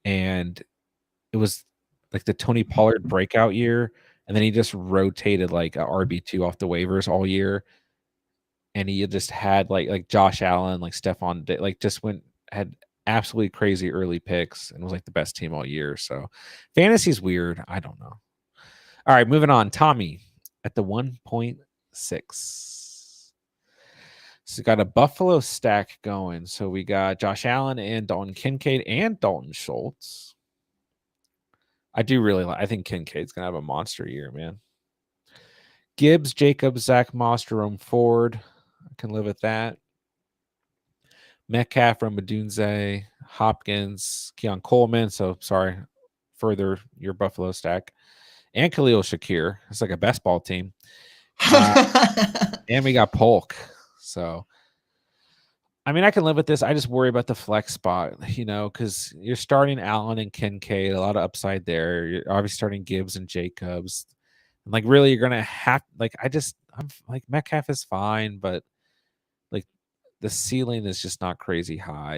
and it was like the Tony Pollard breakout year, and then he just rotated like a RB2 off the waivers all year, and he just had like Josh Allen, like Stephon, like just had absolutely crazy early picks and was like the best team all year. So fantasy's weird. I don't know. All right, moving on. Tommy at the 1.6. So we got a Buffalo stack going. So we got Josh Allen and Dalton Kincaid and Dalton Schultz. I do really like. I think Kincaid's gonna have a monster year, man. Gibbs, Jacobs, Zach Moss, Jerome Ford. I can live with that. Metcalf, Ramadunze, Hopkins, Keon Coleman. So sorry, further your Buffalo stack. And Khalil Shakir. It's like a best ball team. And we got Polk. So, I mean, I can live with this. I just worry about the flex spot, because you're starting Allen and Kincaid, a lot of upside there. You're obviously starting Gibbs and Jacobs. And like, really, you're going to have, like, I'm like, Metcalf is fine, but like, the ceiling is just not crazy high,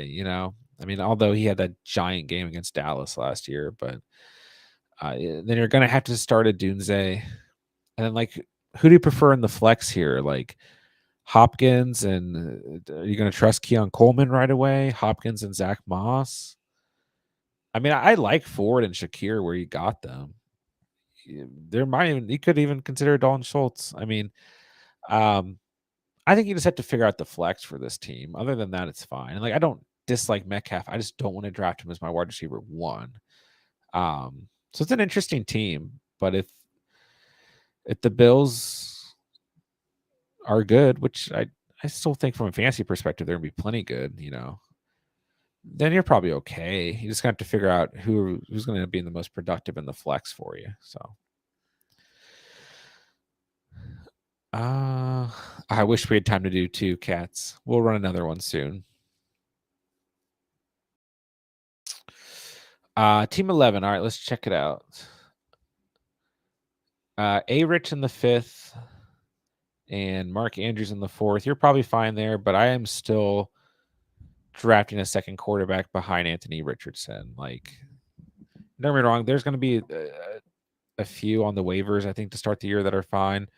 I mean, although he had that giant game against Dallas last year, but then you're going to have to start a Dunze. And then, like, who do you prefer in the flex here? Like, Hopkins and are you going to trust Keon Coleman right away? Hopkins and Zach Moss. I mean, I like Ford and Shakir where you got them. There might even you could even consider Dalton Schultz. I mean, I think you just have to figure out the flex for this team. Other than that, it's fine. And like I don't dislike Metcalf. I just don't want to draft him as my wide receiver 1. So it's an interesting team, but if the Bills are good, which I still think from a fantasy perspective they're gonna be plenty good, then you're probably okay. You just have to figure out who's gonna be the most productive in the flex for you. So I wish we had time to do 2 cats. We'll run another one soon. Team 11. All right, let's check it out. A Rich in the 5th and Mark Andrews in the 4th. You're probably fine there, but I am still drafting a second quarterback behind Anthony Richardson. Like, don't get me wrong, there's going to be a few on the waivers, I think, to start the year that are fine.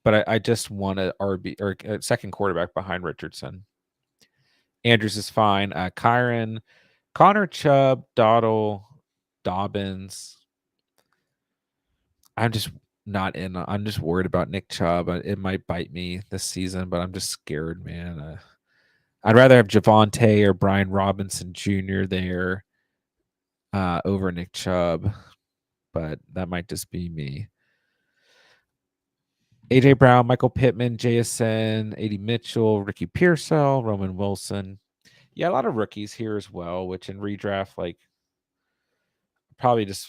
But I just want a RB or a second quarterback behind Richardson. Andrews is fine. Kyron, Connor Chubb, Dottle, Dobbins. I'm just not in. I'm just worried about Nick Chubb. It might bite me this season, but I'm just scared, man. I'd rather have Javonte or Brian Robinson Jr. there over Nick Chubb, but that might just be me. AJ Brown, Michael Pittman, JSN, AD Mitchell, Ricky Pearsall, Roman Wilson. Yeah, a lot of rookies here as well, which in redraft, like, probably just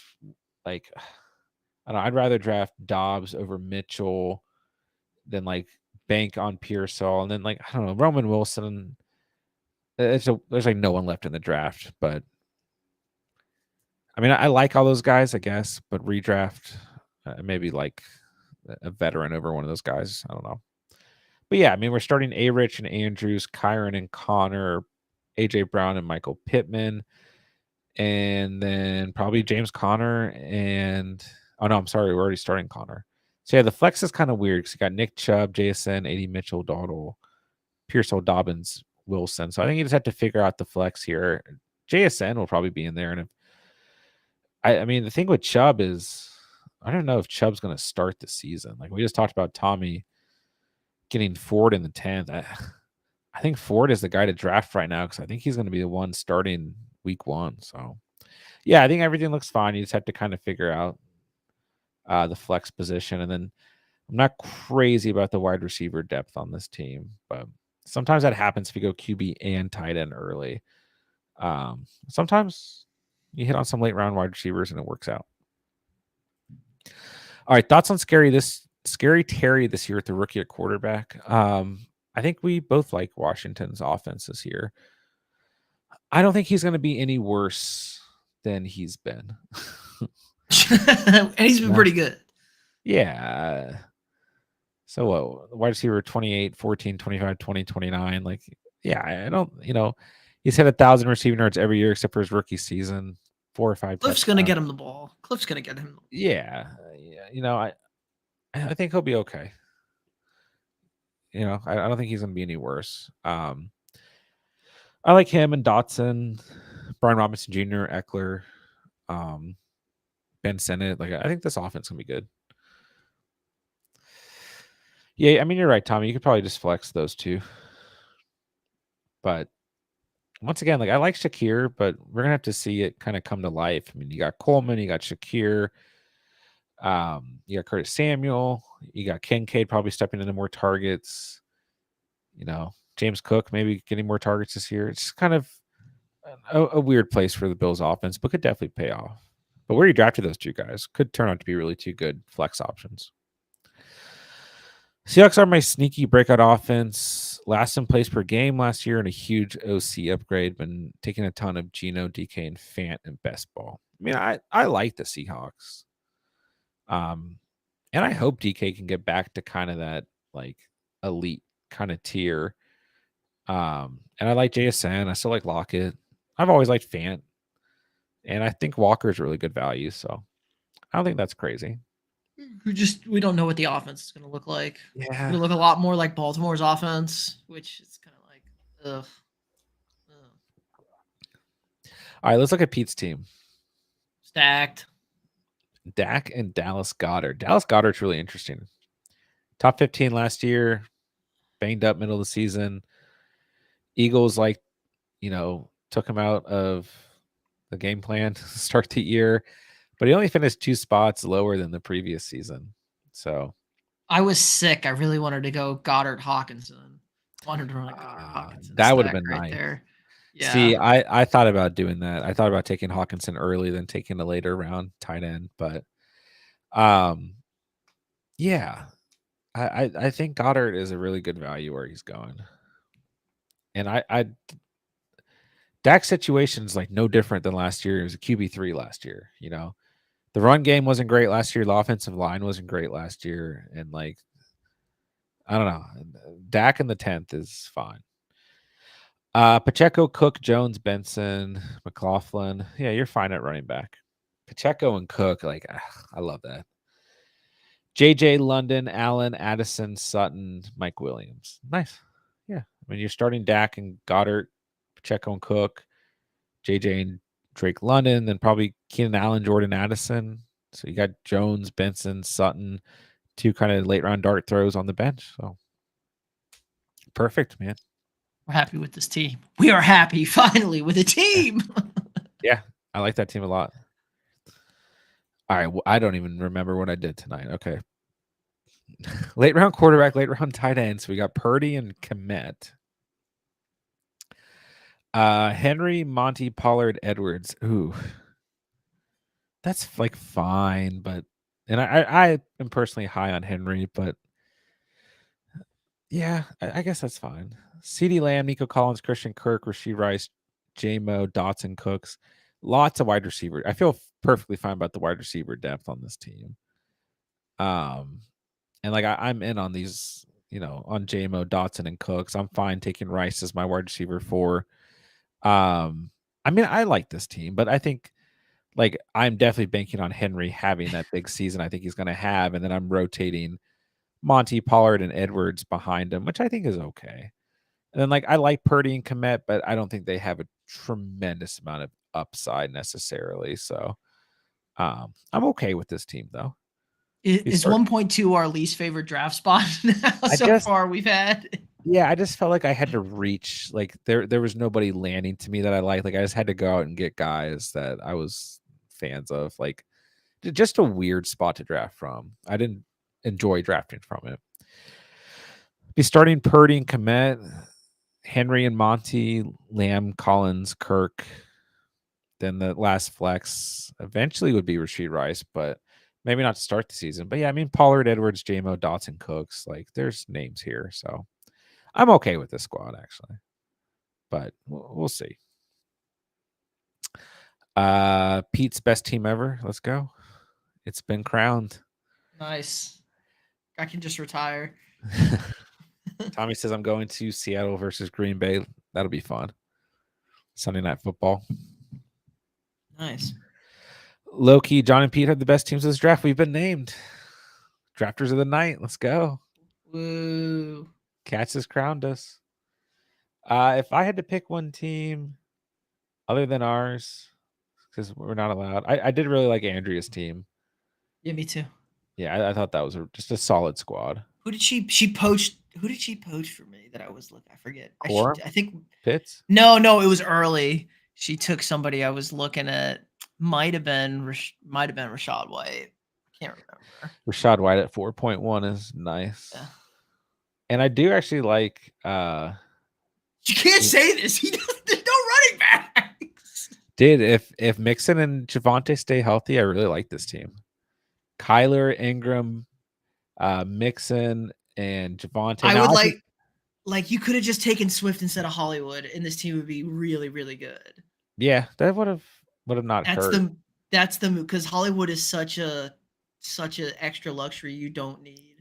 like, I don't know, I'd rather draft Dobbs over Mitchell than like bank on Pearsall. And then, like, I don't know, Roman Wilson. There's like no one left in the draft, but I mean, I like all those guys, I guess, but redraft, maybe like a veteran over one of those guys. I don't know. But yeah, I mean, we're starting A Rich and Andrews, Kyron and Connor, AJ Brown and Michael Pittman, and then probably James Conner and oh no, I'm sorry, we're already starting Connor. So yeah, the flex is kind of weird because you got Nick Chubb, JSN, AD Mitchell, Dawdle, Pearsall, Dobbins, Wilson. So I think you just have to figure out the flex here. JSN will probably be in there, and if, I mean, the thing with Chubb is I don't know if Chubb's going to start the season. Like we just talked about Tommy getting Ford in the 10th. I think Ford is the guy to draft right now because I think he's going to be the one starting week 1. So, yeah, I think everything looks fine. You just have to kind of figure out the flex position. And then I'm not crazy about the wide receiver depth on this team, but sometimes that happens if you go QB and tight end early. Sometimes you hit on some late round wide receivers and it works out. All right, thoughts on Scary Terry this year at the rookie at quarterback. I think we both like Washington's offense this year. I don't think he's going to be any worse than he's been. And he's been pretty good. Yeah. So what? Wide receiver 28, 14, 25, 20, 29. Like, yeah, I don't, he's had 1,000 receiving yards every year except for his rookie season, 4 or 5 Cliff's going to get him the ball. Cliff's going to get him. Yeah. I think he'll be okay. I don't think he's going to be any worse. I like him and Dotson, Brian Robinson Jr., Eckler, Ben Sinnott. Like, I think this offense can be good. Yeah, I mean, you're right, Tommy. You could probably just flex those two. But once again, like I like Shakir, but we're gonna have to see it kind of come to life. I mean, you got Coleman, you got Shakir, you got Curtis Samuel, you got Kincaid probably stepping into more targets. James Cook maybe getting more targets this year. It's kind of a weird place for the Bills offense, but could definitely pay off. But where you drafted those two guys could turn out to be really two good flex options. Seahawks are my sneaky breakout offense. Last in place per game last year and a huge OC upgrade. Been taking a ton of Geno, DK, and Fant and best ball. I mean, I like the Seahawks. And I hope DK can get back to kind of that like elite kind of tier. And I like JSN. I still like Lockett. I've always liked Fant. And I think Walker's really good value. So I don't think that's crazy. We don't know what the offense is going to look like. Yeah. It's going to look a lot more like Baltimore's offense, which is kind of like, ugh. All right, let's look at Pete's team. Stacked. Dak and Dallas Goedert. Dallas Goedert's really interesting. Top 15 last year, banged up middle of the season. Eagles, took him out of the game plan to start the year, but he only finished 2 spots lower than the previous season. So I was sick. I really wanted to go Goddard Hawkinson. Wanted to run a Goddard Hawkinson. That would have been right nice. There. Yeah. See, I thought about doing that. I thought about taking Hawkinson early, then taking a later round tight end. But yeah. I think Goddard is a really good value where he's going, and I Dak's situation is like no different than last year. It was a QB3 last year. The run game wasn't great last year. The offensive line wasn't great last year, and like I don't know, Dak in the 10th is fine. Pacheco, Cook, Jones, Benson, McLaughlin. Yeah, you're fine at running back. Pacheco and Cook, like I love that. JJ, London, Allen, Addison, Sutton, Mike Williams. Nice. Yeah. I mean, you're starting Dak and Goddard, Pacheco and Cook, JJ and Drake London, then probably Keenan Allen, Jordan Addison. So you got Jones, Benson, Sutton, two kind of late round dart throws on the bench. So perfect, man. We're happy with this team. We are happy finally with a team. Yeah, I like that team a lot. All right, well, I don't even remember what I did tonight. Okay. Late round quarterback, late round tight end. So we got Purdy and Komet. Henry, Monty, Pollard, Edwards. Ooh. That's like fine, but and I am personally high on Henry, but yeah, I guess that's fine. CeeDee Lamb, Nico Collins, Christian Kirk, Rasheed Rice, J-Mo, Dotson, Cooks. Lots of wide receiver. I feel perfectly fine about the wide receiver depth on this team. And like I'm in on these, on J-Mo, Dotson, and Cooks. I'm fine taking Rice as my wide receiver 4. I mean, I like this team, but I think like I'm definitely banking on Henry having that big season I think he's going to have, and then I'm rotating Monty, Pollard, and Edwards behind him, which I think is okay. And then like I like Purdy and Komet, but I don't think they have a tremendous amount of upside necessarily. So I'm okay with this team though. Is 1.2 our least favorite draft spot now so far we've had? Yeah, I just felt like I had to reach. Like there was nobody landing to me that I liked. Like I just had to go out and get guys that I was fans of. Like just a weird spot to draft from. I didn't enjoy drafting from it. Be starting Purdy and Komet, Henry and Monty, Lamb, Collins, Kirk. Then the last flex eventually would be Rasheed Rice, but maybe not to start the season. But yeah, I mean Pollard, Edwards, J-Mo, Dotson, Cooks. Like there's names here, so I'm okay with this squad actually, but we'll see. Pete's best team ever. Let's go. It's been crowned. Nice. I can just retire. Tommy says I'm going to Seattle versus Green Bay. That'll be fun. Sunday Night Football. Nice. Loki, John and Pete have the best teams of this draft. We've been named drafters of the night. Let's go. Woo. Cats has crowned us. If I had to pick one team other than ours, because we're not allowed, I did really like Andrea's team. Yeah, me too. Yeah, I thought that was just a solid squad. Who did she poach? Who did she poach for me that I was looking? I forget. I think Pitts. No, it was early. She took somebody I was looking at. Might have been Rachaad White. I can't remember. Rachaad White at 4.1 is nice. Yeah. And I do actually like. You can't say this. There's no running backs. Dude, if Mixon and Javonte stay healthy, I really like this team. Kyler, Ingram, Mixon, and Javonte. I would like you could have just taken Swift instead of Hollywood, and this team would be really, really good. Yeah, that would have not hurt. That's the move, because Hollywood is such a extra luxury you don't need.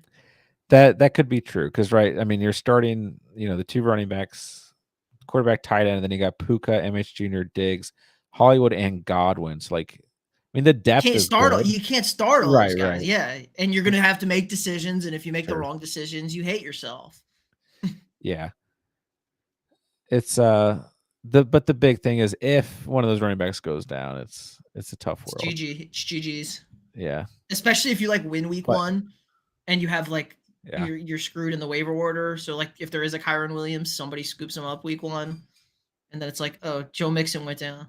That could be true because right. I mean, you're starting, the two running backs, quarterback, tight end, and then you got Puka, MH Jr., Diggs, Hollywood, and Godwin. So like, I mean, the depth you can't start all those guys. Right. Yeah, and you're gonna have to make decisions, and if you make the wrong decisions, you hate yourself. Yeah. It's but the big thing is if one of those running backs goes down, it's a tough world. It's GG's. Yeah. Especially if you win week 1 and you have you're screwed in the waiver order. So if there is a Kyron Williams, somebody scoops him up week 1, and then it's oh, Joe Mixon went down.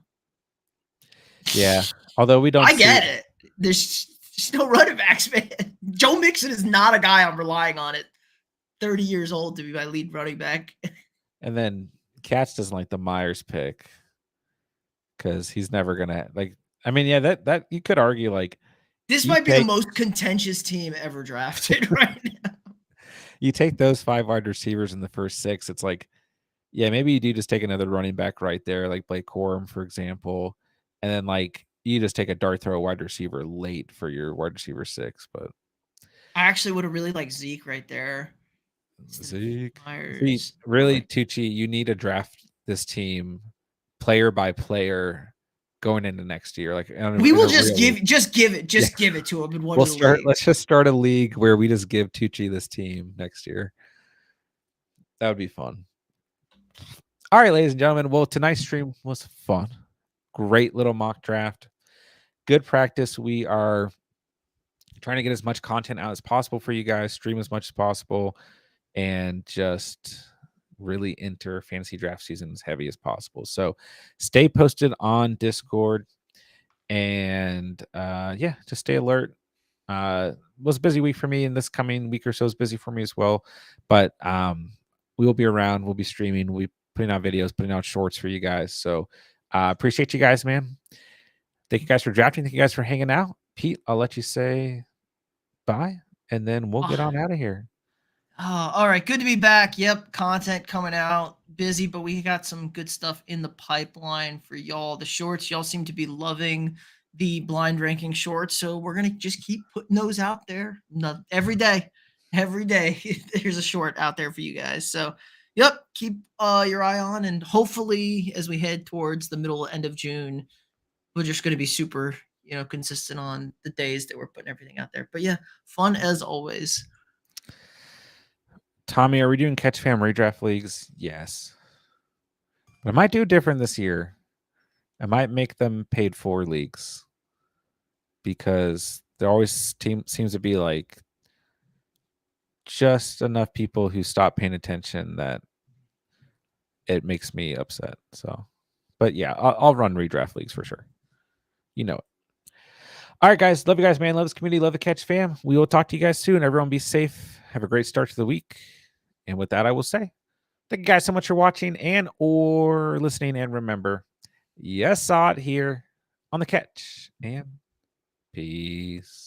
Yeah. Although we don't I get it. There's no running backs, man. Joe Mixon is not a guy I'm relying on at 30 years old to be my lead running back. And then Katz doesn't like the Myers pick because he's never gonna I mean, yeah, that you could argue this might be the most contentious team ever drafted right now. You take those 5 wide receivers in the first 6, it's like, yeah, maybe you do just take another running back right there, like Blake Corum, for example, and then, like, you just take a dart throw wide receiver late for your wide receiver 6, but I actually would have really liked Zeke right there instead of Zeke. See, Myers. really, Tucci, you need to draft this team player by player going into next year, like, We in will a real league. Yeah. just give it to him in one We'll of the start let's leagues. just start a league where we just give Tucci this team next year. That would be fun. All right, ladies and gentlemen. Well, tonight's stream was fun. Great little mock draft. Good practice. We are trying to get as much content out as possible for you guys, stream as much as possible, and just really enter fantasy draft season as heavy as possible. So stay posted on Discord and yeah, just stay alert. Was a busy week for me, and this coming week or so is busy for me as well. But we will be around. We'll be streaming. We'll be putting out videos, putting out shorts for you guys. So appreciate you guys, man. Thank you guys for drafting. Thank you guys for hanging out. Pete, I'll let you say bye, and then we'll get Oh, on out of here. all right, good to be back. Yep, content coming out. Busy, but we got some good stuff in the pipeline for y'all. The shorts, y'all seem to be loving the blind ranking shorts, so we're gonna just keep putting those out there. Every day, every day, there's a short out there for you guys. So, yep, keep your eye on, and hopefully, as we head towards the middle end of June, we're just gonna be super, consistent on the days that we're putting everything out there. But yeah, fun as always. Tommy, are we doing catch fam redraft leagues? Yes. But I might do different this year. I might make them paid for leagues because there always seems to be like just enough people who stop paying attention that it makes me upset. So, but yeah, I'll run redraft leagues for sure. You know it. All right, guys. Love you guys, man. Love this community. Love the catch fam. We will talk to you guys soon. Everyone be safe. Have a great start to the week. And with that, I will say thank you guys so much for watching and or listening. And remember, yes, saw it here on the catch. And peace.